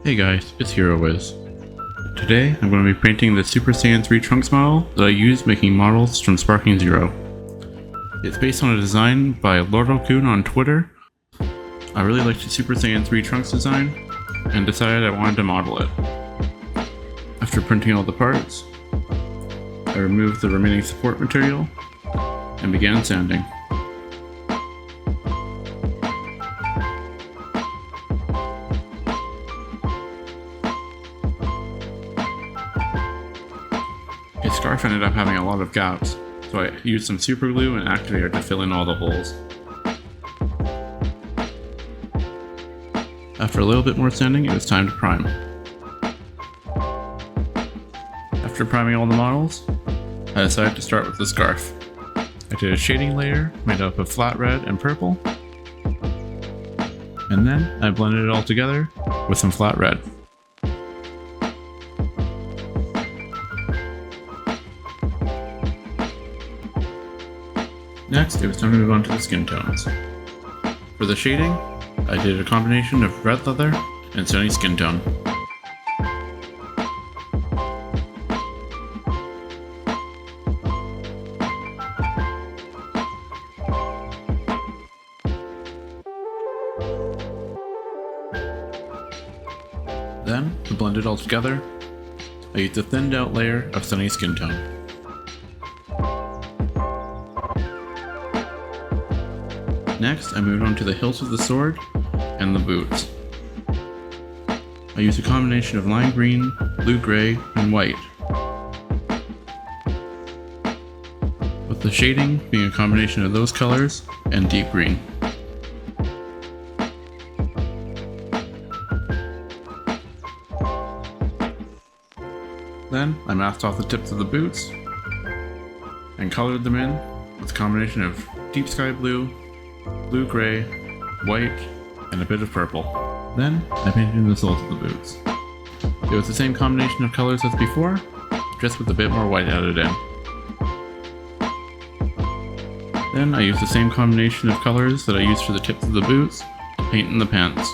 Hey guys, it's HeroWiz. Today I'm going to be painting the Super Saiyan 3 Trunks model that I used making models from Sparking Zero. It's based on a design by Lordokun on Twitter. I really liked the Super Saiyan 3 Trunks design and decided I wanted to model it. After printing all the parts, I removed the remaining support material and began sanding. His scarf ended up having a lot of gaps, so I used some super glue and activator to fill in all the holes. After a little bit more sanding, it was time to prime. After priming all the models, I decided to start with the scarf. I did a shading layer made up of flat red and purple, and then I blended it all together with some flat red. Next, it was time to move on to the skin tones. For the shading, I did a combination of red leather and sunny skin tone. Then, to blend it all together, I used a thinned out layer of sunny skin tone. Next, I moved on to the hilt of the sword and the boots. I used a combination of lime green, blue gray, and white, with the shading being a combination of those colors and deep green. Then, I masked off the tips of the boots and colored them in with a combination of deep sky blue, blue gray, white, and a bit of purple. Then, I painted in the soles of the boots. It was the same combination of colors as before, just with a bit more white added in. Then, I used the same combination of colors that I used for the tips of the boots to paint in the pants.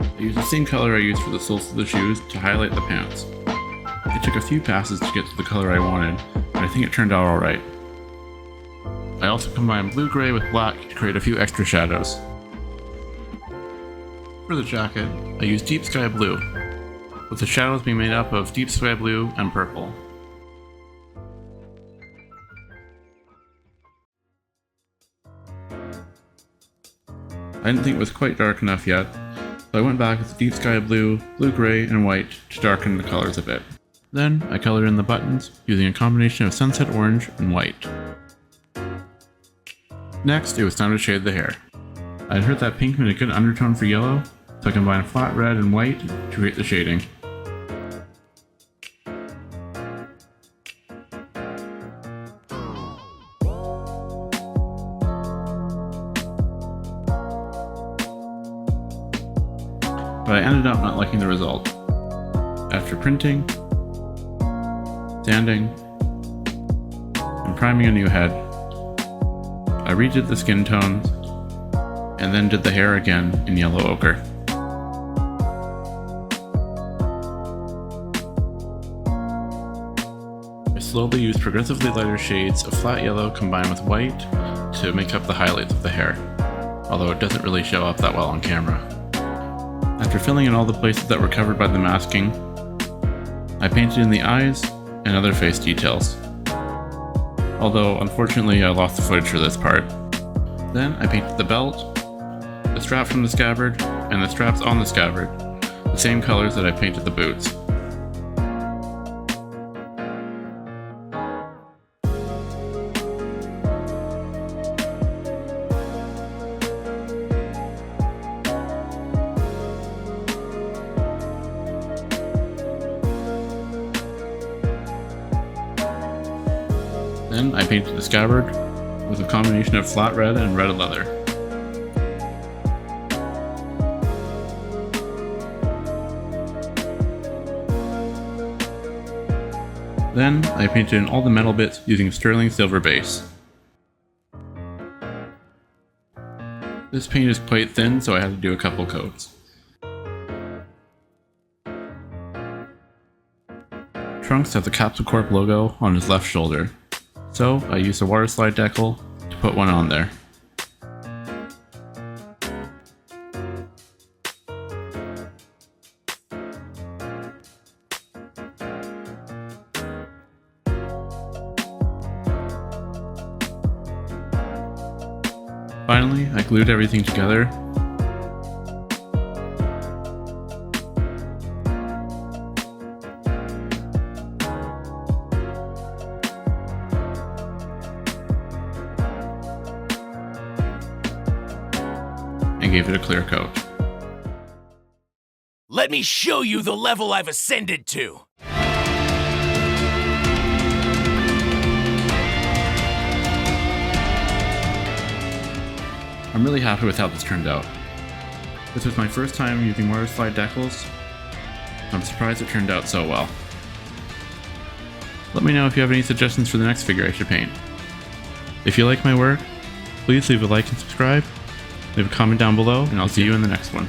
I used the same color I used for the soles of the shoes to highlight the pants. It took a few passes to get to the color I wanted, but I think it turned out alright. I also combined blue-gray with black to create a few extra shadows. For the jacket, I used deep sky blue, with the shadows being made up of deep sky blue and purple. I didn't think it was quite dark enough yet, so I went back with deep sky blue, blue-gray, and white to darken the colors a bit. Then, I colored in the buttons using a combination of sunset orange and white. Next, it was time to shade the hair. I'd heard that pink made a good undertone for yellow, so I combined flat red and white to create the shading. But I ended up not liking the result. After printing, sanding, and priming a new head, I redid the skin tones, and then did the hair again in yellow ochre. I slowly used progressively lighter shades of flat yellow combined with white to make up the highlights of the hair, although it doesn't really show up that well on camera. After filling in all the places that were covered by the masking, I painted in the eyes and other face details. Although, unfortunately, I lost the footage for this part. Then, I painted the belt, the strap from the scabbard, and the straps on the scabbard, the same colors that I painted the boots. Then I painted the scabbard with a combination of flat red and red leather. Then I painted in all the metal bits using sterling silver base. This paint is quite thin, so I had to do a couple coats. Trunks has the Capsule Corp logo on his left shoulder, so I used a water slide decal to put one on there. Finally, I glued everything together. And gave it a clear coat. Let me show you the level I've ascended to! I'm really happy with how this turned out. This was my first time using water slide decals. I'm surprised it turned out so well. Let me know if you have any suggestions for the next figure I should paint. If you like my work, please leave a like and subscribe, leave a comment down below, and I'll see you in the next one.